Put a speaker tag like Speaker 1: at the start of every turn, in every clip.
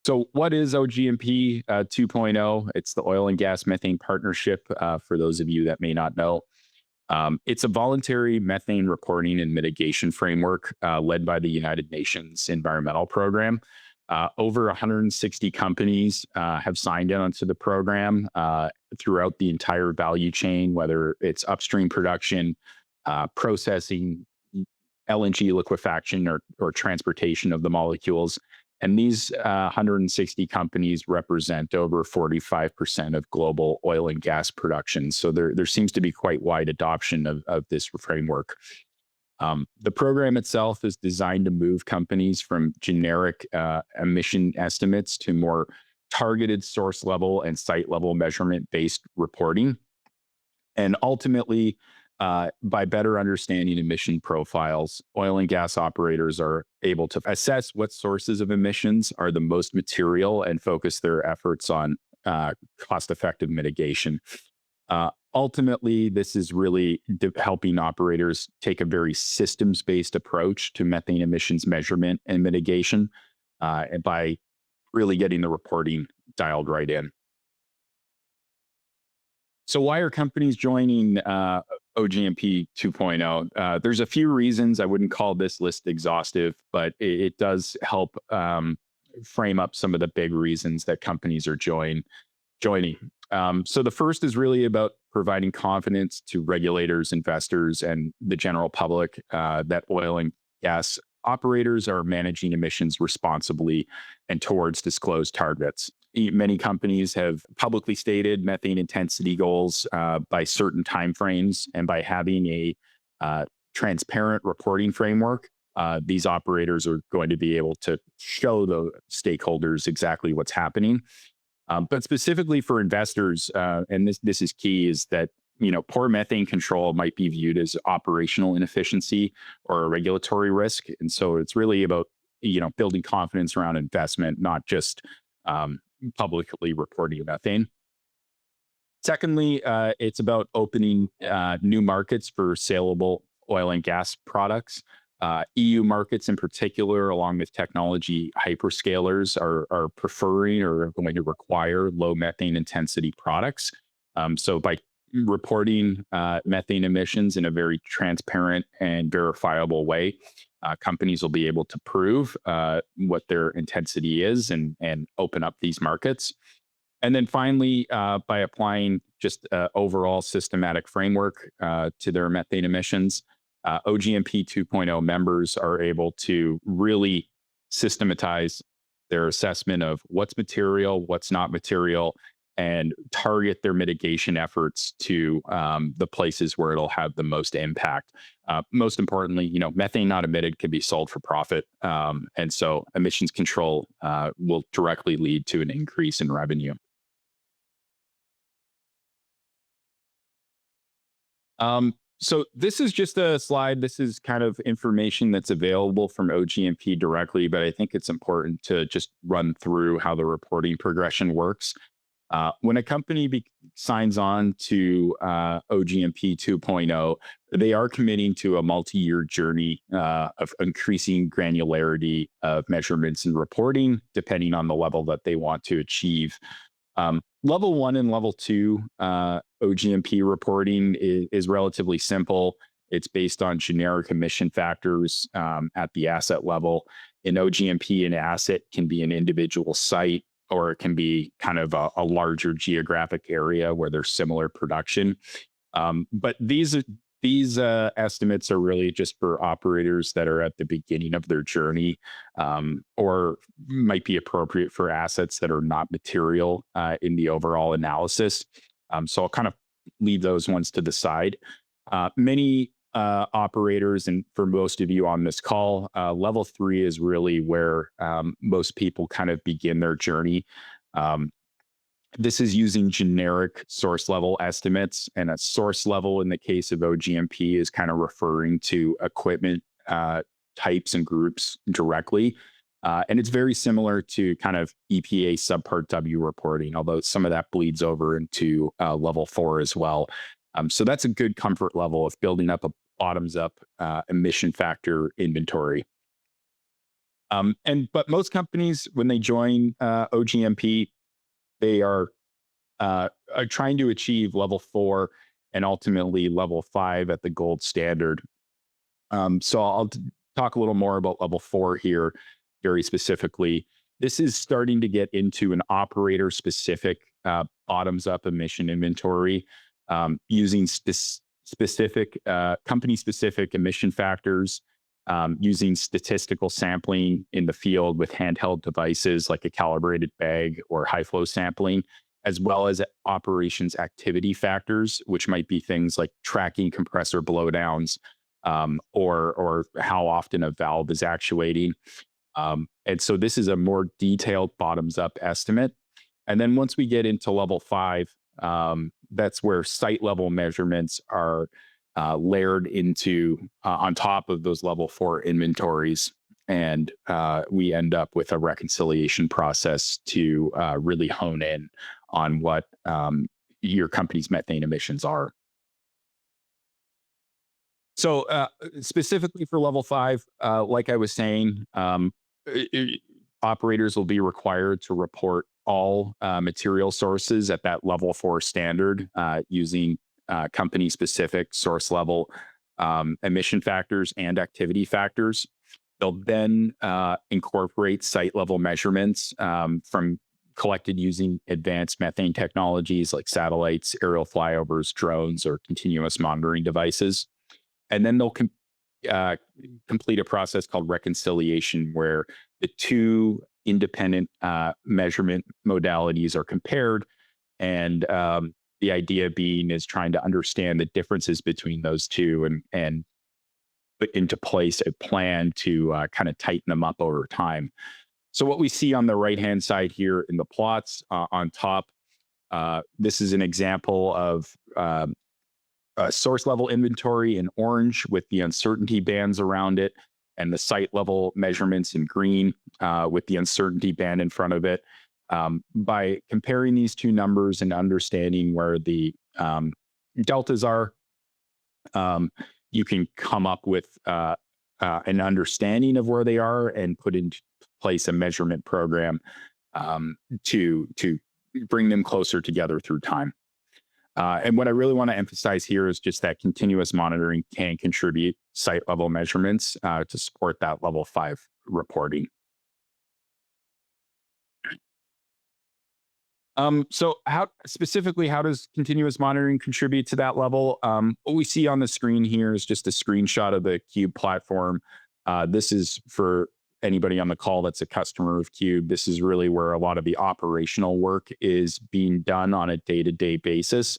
Speaker 1: So, what is OGMP 2.0? It's the Oil and Gas Methane Partnership, for those of you that may not know. It's a voluntary methane reporting and mitigation framework led by the United Nations Environmental Program. Over 160 companies have signed on to the program throughout the entire value chain, whether it's upstream production, processing, LNG liquefaction, or transportation of the molecules. And these 160 companies represent over 45% of global oil and gas production. So there seems to be quite wide adoption of this framework. The program itself is designed to move companies from generic emission estimates to more targeted source level and site level measurement based reporting. And ultimately, by better understanding emission profiles, oil and gas operators are able to assess what sources of emissions are the most material and focus their efforts on cost effective mitigation. Ultimately, this is really helping operators take a very systems based approach to methane emissions measurement and mitigation, and by really getting the reporting dialed right in. So, why are companies joining OGMP 2.0? There's a few reasons. I wouldn't call this list exhaustive, but it does help frame up some of the big reasons that companies are joining. So, the first is really about providing confidence to regulators, investors, and the general public that oil and gas operators are managing emissions responsibly and towards disclosed targets. Many companies have publicly stated methane intensity goals by certain timeframes, and by having a transparent reporting framework, these operators are going to be able to show the stakeholders exactly what's happening. But specifically for investors, and this is key, is that poor methane control might be viewed as operational inefficiency or a regulatory risk, and so it's really about building confidence around investment, not just publicly reporting methane. Secondly, it's about opening new markets for saleable oil and gas products. EU markets in particular, along with technology hyperscalers, are preferring or are going to require low methane intensity products. So by reporting methane emissions in a very transparent and verifiable way, companies will be able to prove what their intensity is and open up these markets. And then finally, by applying just overall systematic framework to their methane emissions, OGMP 2.0 members are able to really systematize their assessment of what's material, what's not material, and target their mitigation efforts to the places where it'll have the most impact. Most importantly, methane not emitted can be sold for profit, and so emissions control will directly lead to an increase in revenue. So this is just a slide. This is kind of information that's available from OGMP directly, but I think it's important to just run through how the reporting progression works. When a company signs on to OGMP 2.0, they are committing to a multi-year journey of increasing granularity of measurements and reporting, depending on the level that they want to achieve. Level one and level two OGMP reporting is relatively simple. It's based on generic emission factors at the asset level. In OGMP, an asset can be an individual site, or it can be kind of a larger geographic area where there's similar production. But these estimates are really just for operators that are at the beginning of their journey, or might be appropriate for assets that are not material in the overall analysis. So I'll kind of leave those ones to the side. Many operators, and for most of you on this call, level three is really where most people kind of begin their journey. This is using generic source level estimates, and a source level in the case of OGMP is kind of referring to equipment types and groups directly. And it's very similar to kind of EPA Subpart W reporting, although some of that bleeds over into level four as well. So that's a good comfort level of building up a bottoms up emission factor inventory. But most companies, when they join OGMP, they are trying to achieve level 4 and ultimately level 5 at the gold standard. So I'll talk a little more about level 4 here, very specifically. This is starting to get into an operator specific bottoms up emission inventory using specific company specific emission factors, using statistical sampling in the field with handheld devices like a calibrated bag or high flow sampling, as well as operations activity factors, which might be things like tracking compressor blowdowns, or how often a valve is actuating. And so this is a more detailed bottoms up estimate. And then once we get into level 5, that's where site level measurements are layered into on top of those level 4 inventories. And we end up with a reconciliation process to really hone in on what your company's methane emissions are. So specifically for level 5, like I was saying, operators will be required to report all material sources at that level 4 standard using company specific source level emission factors and activity factors. They'll then incorporate site level measurements from collected using advanced methane technologies like satellites, aerial flyovers, drones, or continuous monitoring devices. And then they'll complete a process called reconciliation, where the two independent measurement modalities are compared. And the idea being is trying to understand the differences between those two and put into place a plan to kind of tighten them up over time. So what we see on the right-hand side here in the plots on top, this is an example of source level inventory in orange with the uncertainty bands around it, and the site level measurements in green with the uncertainty band in front of it. By comparing these two numbers and understanding where the deltas are, you can come up with an understanding of where they are and put into place a measurement program to bring them closer together through time. And what I really want to emphasize here is just that continuous monitoring can contribute site level measurements to support that level 5 reporting. So how does continuous monitoring contribute to that level? What we see on the screen here is just a screenshot of the Qube platform. This is for anybody on the call that's a customer of Qube. This is really where a lot of the operational work is being done on a day-to-day basis.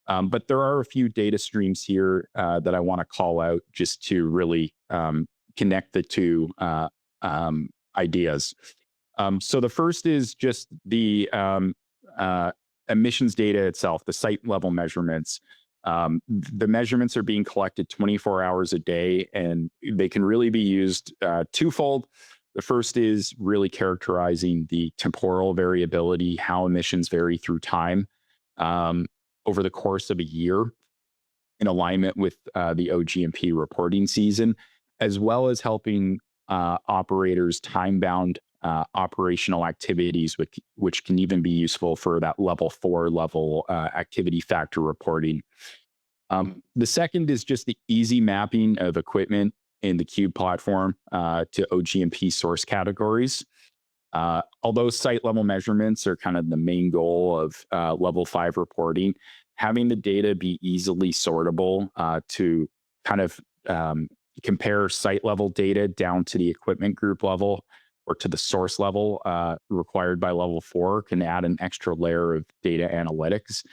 Speaker 1: But there are a few data streams here that I want to call out just to really connect the two ideas. So the first is just the emissions data itself, the site level measurements. The measurements are being collected 24 hours a day, and they can really be used twofold. The first is really characterizing the temporal variability, how emissions vary through time over the course of a year in alignment with the OGMP reporting season, as well as helping operators time-bound operational activities, which can even be useful for that level 4 level activity factor reporting. The second is just the easy mapping of equipment in the Qube platform to OGMP source categories. Although site level measurements are kind of the main goal of level 5 reporting, having the data be easily sortable to kind of compare site level data down to the equipment group level or to the source level required by level 4 can add an extra layer of data analytics.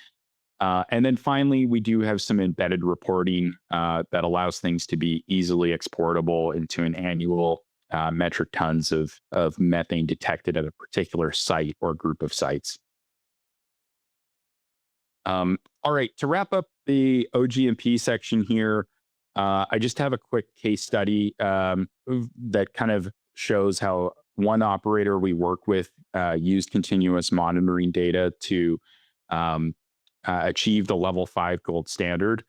Speaker 1: And then finally, we do have some embedded reporting that allows things to be easily exportable into an annual metric tons of methane detected at a particular site or group of sites. All right, to wrap up the OGMP section here, I just have a quick case study that kind of shows how one operator we work with used continuous monitoring data to achieve the level 5 gold standard.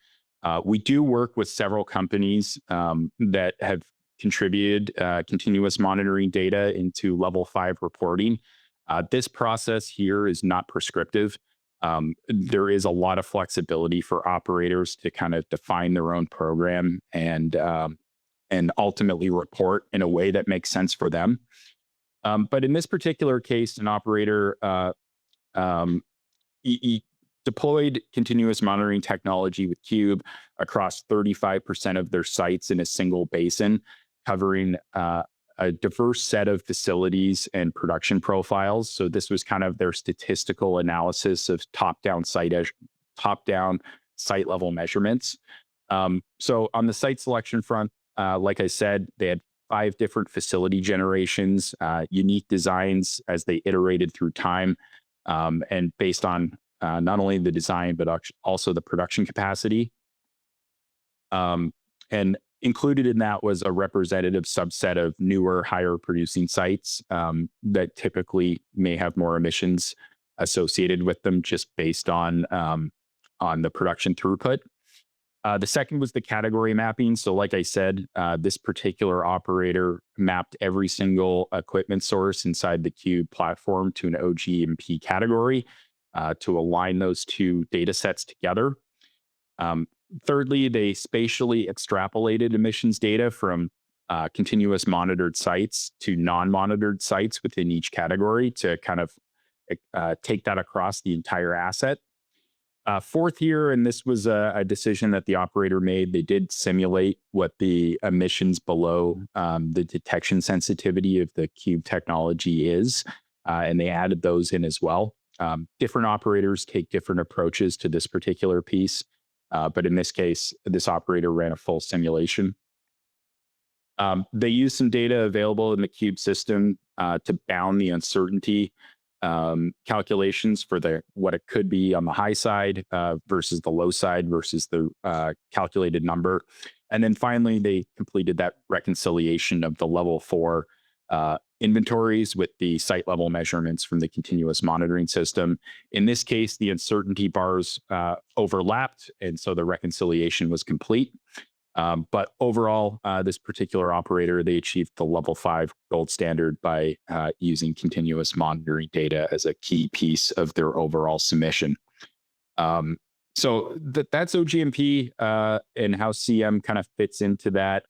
Speaker 1: We do work with several companies that have contributed continuous monitoring data into level 5 reporting. This process here is not prescriptive. There is a lot of flexibility for operators to kind of define their own program and ultimately report in a way that makes sense for them. But in this particular case, an operator he deployed continuous monitoring technology with Qube across 35% of their sites in a single basin, covering a diverse set of facilities and production profiles. So this was kind of their statistical analysis of top-down site level measurements. So on the site selection front, like I said, they had 5 different facility generations, unique designs as they iterated through time, and based on not only the design, but also the production capacity. And included in that was a representative subset of newer, higher producing sites that typically may have more emissions associated with them just based on the production throughput. The second was the category mapping. So like I said, this particular operator mapped every single equipment source inside the Qube platform to an OGMP category to align those two data sets together. Thirdly, they spatially extrapolated emissions data from continuous monitored sites to non-monitored sites within each category to kind of take that across the entire asset. Fourth here, and this was a decision that the operator made, they did simulate what the emissions below the detection sensitivity of the Qube technology is, and they added those in as well. Different operators take different approaches to this particular piece, but in this case, this operator ran a full simulation. They used some data available in the Qube system to bound the uncertainty calculations for what it could be on the high side versus the low side versus the calculated number. And then finally, they completed that reconciliation of the level 4 inventories with the site level measurements from the continuous monitoring system. In this case, the uncertainty bars overlapped, and so the reconciliation was complete. But overall, this particular operator, they achieved the level 5 gold standard by using continuous monitoring data as a key piece of their overall submission. So that's OGMP and how CM kind of fits into that.